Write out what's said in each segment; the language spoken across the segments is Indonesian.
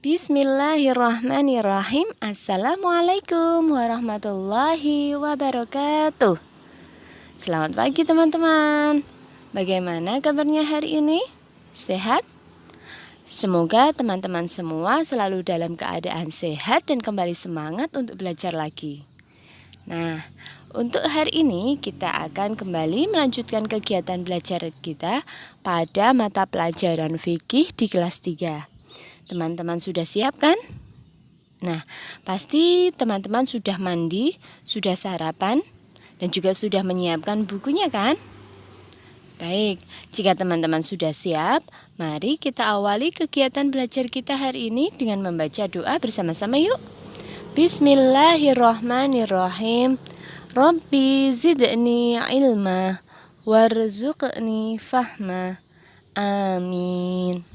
Bismillahirrahmanirrahim. Assalamualaikum warahmatullahi wabarakatuh. Selamat pagi teman-teman. Bagaimana kabarnya hari ini? Sehat? Semoga teman-teman semua selalu dalam keadaan sehat dan kembali semangat untuk belajar lagi. Nah, untuk hari ini kita akan kembali melanjutkan kegiatan belajar kita pada mata pelajaran fikih di kelas 3. Teman-teman sudah siap kan? Nah, pasti teman-teman sudah mandi, sudah sarapan, dan juga sudah menyiapkan bukunya kan? Baik, jika teman-teman sudah siap, mari kita awali kegiatan belajar kita hari ini dengan membaca doa bersama-sama yuk. Bismillahirrahmanirrahim. Rabbi zidni ilma warzuqni fahma. Amin.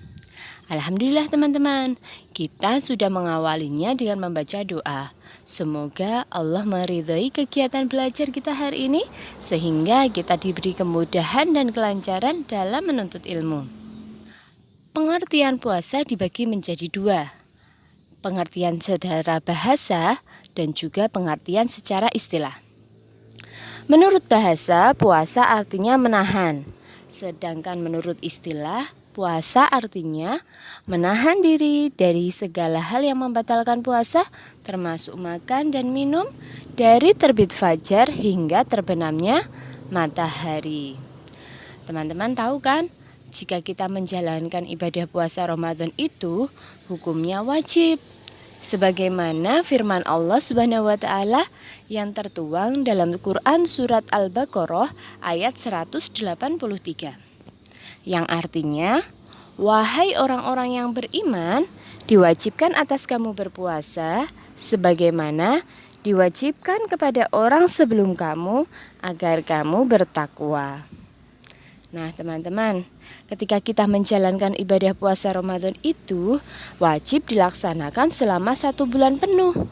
Alhamdulillah teman-teman, kita sudah mengawalinya dengan membaca doa. Semoga Allah meridhai kegiatan belajar kita hari ini sehingga kita diberi kemudahan dan kelancaran dalam menuntut ilmu. Pengertian puasa dibagi menjadi dua. Pengertian secara bahasa dan juga pengertian secara istilah. Menurut bahasa, puasa artinya menahan. Sedangkan menurut istilah, puasa artinya menahan diri dari segala hal yang membatalkan puasa, termasuk makan dan minum dari terbit fajar hingga terbenamnya matahari. Teman-teman tahu kan, jika kita menjalankan ibadah puasa Ramadan itu hukumnya wajib. Sebagaimana firman Allah Subhanahu wa taala yang tertuang dalam Quran surat Al-Baqarah ayat 183. Yang artinya, wahai orang-orang yang beriman, diwajibkan atas kamu berpuasa sebagaimana diwajibkan kepada orang sebelum kamu agar kamu bertakwa. Nah teman-teman, ketika kita menjalankan ibadah puasa Ramadan itu wajib dilaksanakan selama 1 bulan penuh.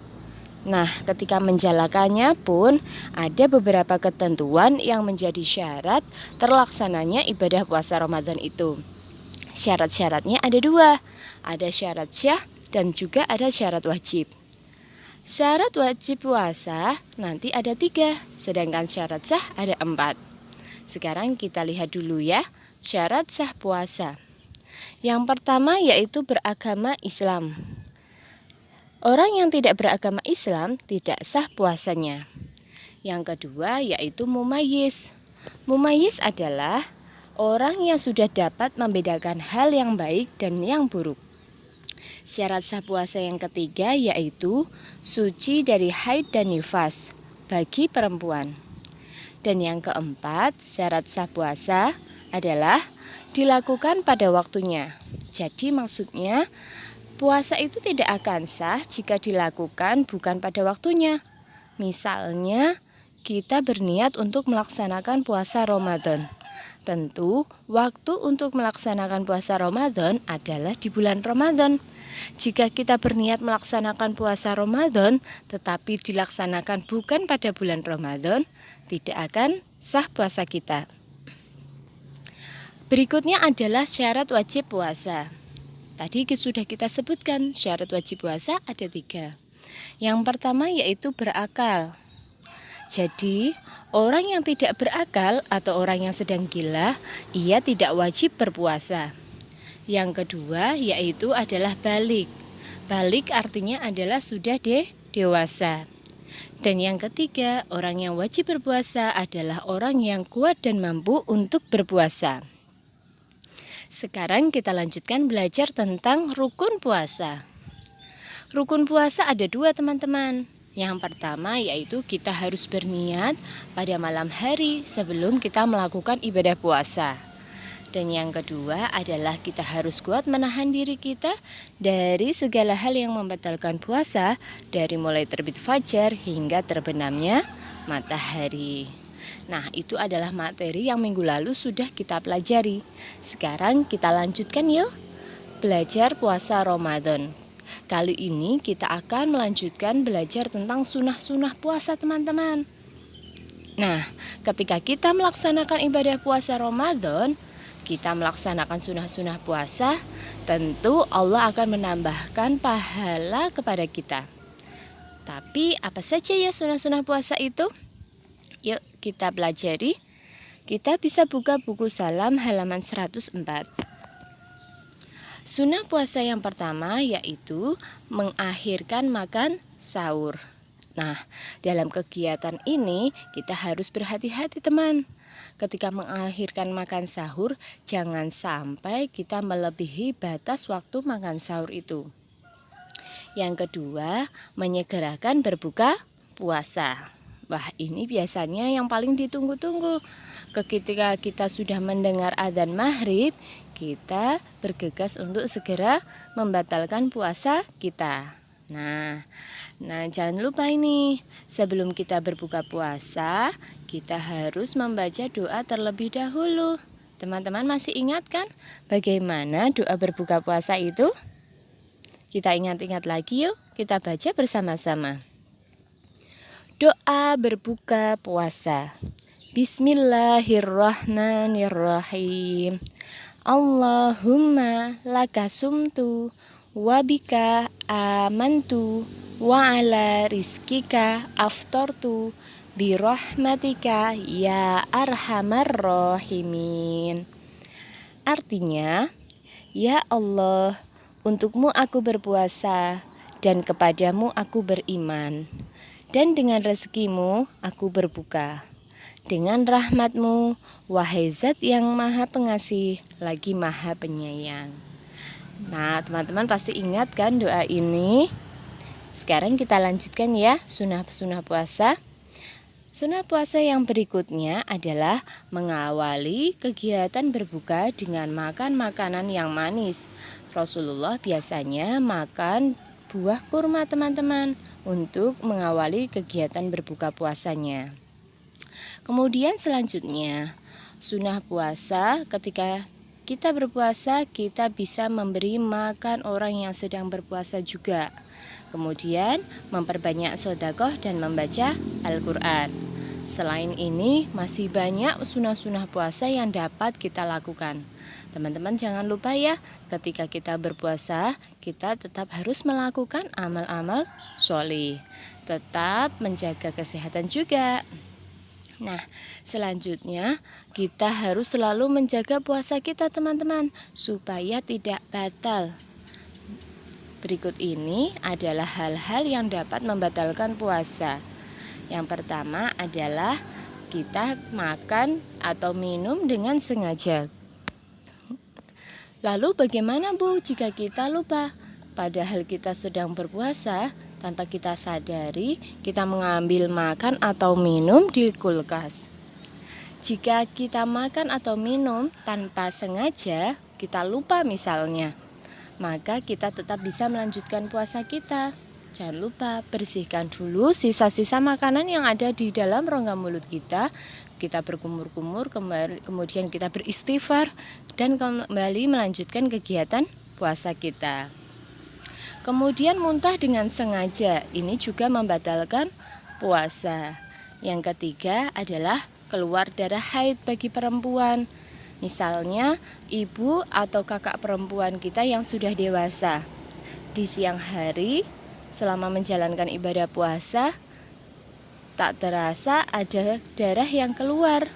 Nah, ketika menjalankannya pun ada beberapa ketentuan yang menjadi syarat terlaksananya ibadah puasa Ramadan itu. Syarat-syaratnya ada 2, ada syarat syah dan juga ada syarat wajib. Syarat wajib puasa nanti ada 3, sedangkan syarat sah ada 4. Sekarang kita lihat dulu ya, syarat sah puasa. Yang pertama yaitu beragama Islam. Orang yang tidak beragama Islam tidak sah puasanya. Yang kedua yaitu mumayyiz. Mumayyiz adalah orang yang sudah dapat membedakan hal yang baik dan yang buruk. Syarat sah puasa yang ketiga yaitu suci dari haid dan nifas bagi perempuan. Dan yang keempat, syarat sah puasa adalah dilakukan pada waktunya. Jadi maksudnya puasa itu tidak akan sah jika dilakukan bukan pada waktunya. Misalnya, kita berniat untuk melaksanakan puasa Ramadan. Tentu, waktu untuk melaksanakan puasa Ramadan adalah di bulan Ramadan. Jika kita berniat melaksanakan puasa Ramadan, tetapi dilaksanakan bukan pada bulan Ramadan, tidak akan sah puasa kita. Berikutnya adalah syarat wajib puasa. Tadi sudah kita sebutkan syarat wajib puasa ada 3. Yang pertama yaitu berakal. Jadi orang yang tidak berakal atau orang yang sedang gila, ia tidak wajib berpuasa. Yang kedua yaitu adalah balik. Balik artinya adalah sudah dewasa. Dan yang ketiga, orang yang wajib berpuasa adalah orang yang kuat dan mampu untuk berpuasa. Sekarang kita lanjutkan belajar tentang rukun puasa. Rukun puasa ada 2 teman-teman. Yang pertama yaitu kita harus berniat pada malam hari sebelum kita melakukan ibadah puasa. Dan yang kedua adalah kita harus kuat menahan diri kita dari segala hal yang membatalkan puasa dari mulai terbit fajar hingga terbenamnya matahari. Nah, itu adalah materi yang minggu lalu sudah kita pelajari. Sekarang kita lanjutkan yuk, belajar puasa Ramadan. Kali ini kita akan melanjutkan belajar tentang sunah-sunah puasa teman-teman. Nah, ketika kita melaksanakan ibadah puasa Ramadan, kita melaksanakan sunah-sunah puasa, tentu Allah akan menambahkan pahala kepada kita. Tapi apa saja ya sunnah-sunnah puasa itu? Yuk kita pelajari. Kita bisa buka buku Salam halaman 104. Sunnah puasa yang pertama yaitu mengakhirkan makan sahur. Nah, dalam kegiatan ini kita harus berhati-hati teman. Ketika mengakhirkan makan sahur, jangan sampai kita melebihi batas waktu makan sahur itu. Yang kedua, menyegerakan berbuka puasa. Wah, ini biasanya yang paling ditunggu-tunggu. Ketika kita sudah mendengar adzan maghrib, kita bergegas untuk segera membatalkan puasa kita. Nah, jangan lupa ini, sebelum kita berbuka puasa, kita harus membaca doa terlebih dahulu. Teman-teman masih ingat kan bagaimana doa berbuka puasa itu? Kita ingat-ingat lagi yuk, kita baca bersama-sama. Doa berbuka puasa. Bismillahirrahmanirrahim. Allahumma laka sumtu wabika amantu wa ala rizkika aftartu birahmatika ya arhamar rahimin. Artinya, ya Allah, untukmu aku berpuasa dan kepadamu aku beriman, dan dengan rezekimu aku berbuka. Dengan rahmatmu, wahai zat yang maha pengasih, lagi maha penyayang. Nah, teman-teman pasti ingat kan doa ini? Sekarang kita lanjutkan ya, sunnah puasa. Sunnah puasa yang berikutnya adalah mengawali kegiatan berbuka dengan makan makanan yang manis. Rasulullah biasanya makan buah kurma teman-teman untuk mengawali kegiatan berbuka puasanya. Kemudian selanjutnya, sunnah puasa, ketika kita berpuasa, kita bisa memberi makan orang yang sedang berpuasa juga. Kemudian memperbanyak sedekah dan membaca Al-Quran. Selain ini, masih banyak sunnah-sunnah puasa yang dapat kita lakukan. Teman-teman jangan lupa ya, ketika kita berpuasa, kita tetap harus melakukan amal-amal sholih. Tetap menjaga kesehatan juga. Nah, selanjutnya kita harus selalu menjaga puasa kita teman-teman, supaya tidak batal. Berikut ini adalah hal-hal yang dapat membatalkan puasa. Yang pertama adalah kita makan atau minum dengan sengaja. Lalu bagaimana Bu jika kita lupa? Padahal kita sedang berpuasa, tanpa kita sadari kita mengambil makan atau minum di kulkas. Jika kita makan atau minum tanpa sengaja, kita lupa misalnya, maka kita tetap bisa melanjutkan puasa kita. Jangan lupa bersihkan dulu sisa-sisa makanan yang ada di dalam rongga mulut kita. Kita berkumur-kumur, kemudian kita beristighfar dan kembali melanjutkan kegiatan puasa kita. Kemudian muntah dengan sengaja, ini juga membatalkan puasa. Yang ketiga adalah keluar darah haid bagi perempuan. Misalnya ibu atau kakak perempuan kita yang sudah dewasa, di siang hari selama menjalankan ibadah puasa, tak terasa ada darah yang keluar.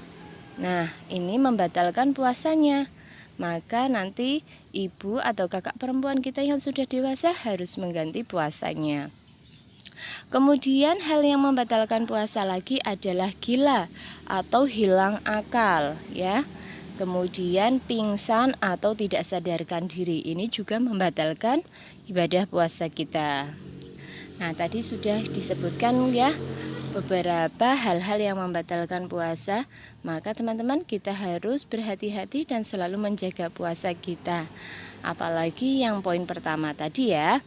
Nah, ini membatalkan puasanya. Maka nanti ibu atau kakak perempuan kita yang sudah dewasa harus mengganti puasanya. Kemudian hal yang membatalkan puasa lagi adalah gila atau hilang akal ya. Kemudian pingsan atau tidak sadarkan diri, ini juga membatalkan ibadah puasa kita. Nah, tadi sudah disebutkan ya beberapa hal-hal yang membatalkan puasa, maka teman-teman kita harus berhati-hati dan selalu menjaga puasa kita. Apalagi yang poin pertama tadi ya.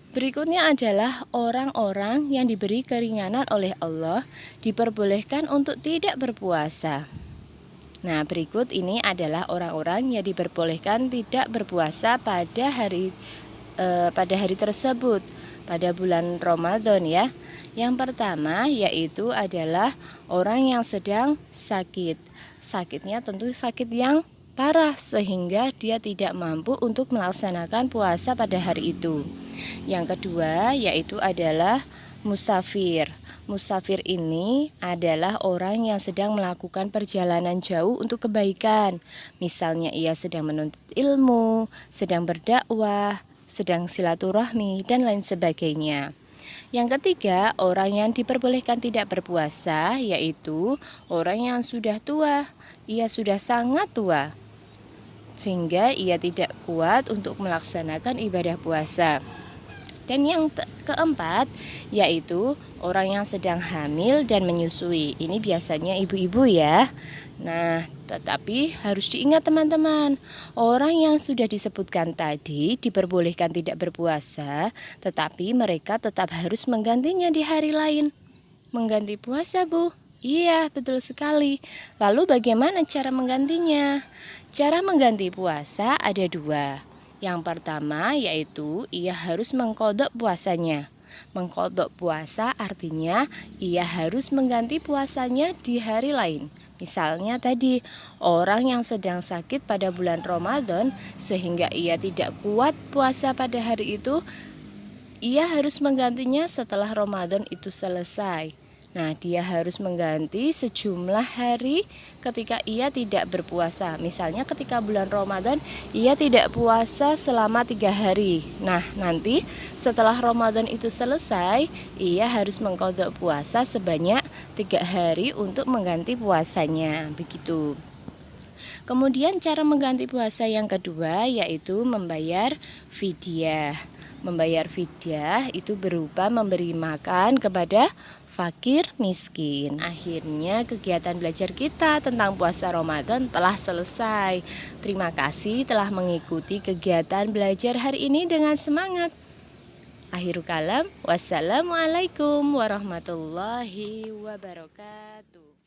Berikutnya adalah orang-orang yang diberi keringanan oleh Allah diperbolehkan untuk tidak berpuasa. Nah, berikut ini adalah orang-orang yang diperbolehkan tidak berpuasa pada hari tersebut, pada bulan Ramadan ya. Yang pertama yaitu adalah orang yang sedang sakit. Sakitnya tentu sakit yang parah sehingga dia tidak mampu untuk melaksanakan puasa pada hari itu. Yang kedua yaitu adalah musafir. Musafir ini adalah orang yang sedang melakukan perjalanan jauh untuk kebaikan. Misalnya ia sedang menuntut ilmu, sedang berdakwah, sedang silaturahmi, dan lain sebagainya. Yang ketiga, orang yang diperbolehkan tidak berpuasa, yaitu orang yang sudah tua. Ia sudah sangat tua, sehingga ia tidak kuat untuk melaksanakan ibadah puasa. Dan yang keempat yaitu orang yang sedang hamil dan menyusui. Ini biasanya ibu-ibu ya. Nah, tetapi harus diingat teman-teman, orang yang sudah disebutkan tadi diperbolehkan tidak berpuasa, tetapi mereka tetap harus menggantinya di hari lain. Mengganti puasa, Bu? Iya, betul sekali. Lalu bagaimana cara menggantinya? Cara mengganti puasa ada dua. Yang pertama yaitu ia harus mengqadha puasanya. Mengqadha puasa artinya ia harus mengganti puasanya di hari lain. Misalnya tadi, orang yang sedang sakit pada bulan Ramadan sehingga ia tidak kuat puasa pada hari itu, ia harus menggantinya setelah Ramadan itu selesai. Nah, dia harus mengganti sejumlah hari ketika ia tidak berpuasa. Misalnya ketika bulan Ramadan, ia tidak puasa selama 3 hari. Nah, nanti setelah Ramadan itu selesai, ia harus mengqadha puasa sebanyak 3 hari untuk mengganti puasanya. Begitu. Kemudian cara mengganti puasa yang kedua yaitu membayar fidyah. Membayar fidyah itu berupa memberi makan kepada fakir miskin. Akhirnya kegiatan belajar kita tentang puasa Ramadan telah selesai. Terima kasih telah mengikuti kegiatan belajar hari ini dengan semangat. Akhirul kalam, wassalamualaikum warahmatullahi wabarakatuh.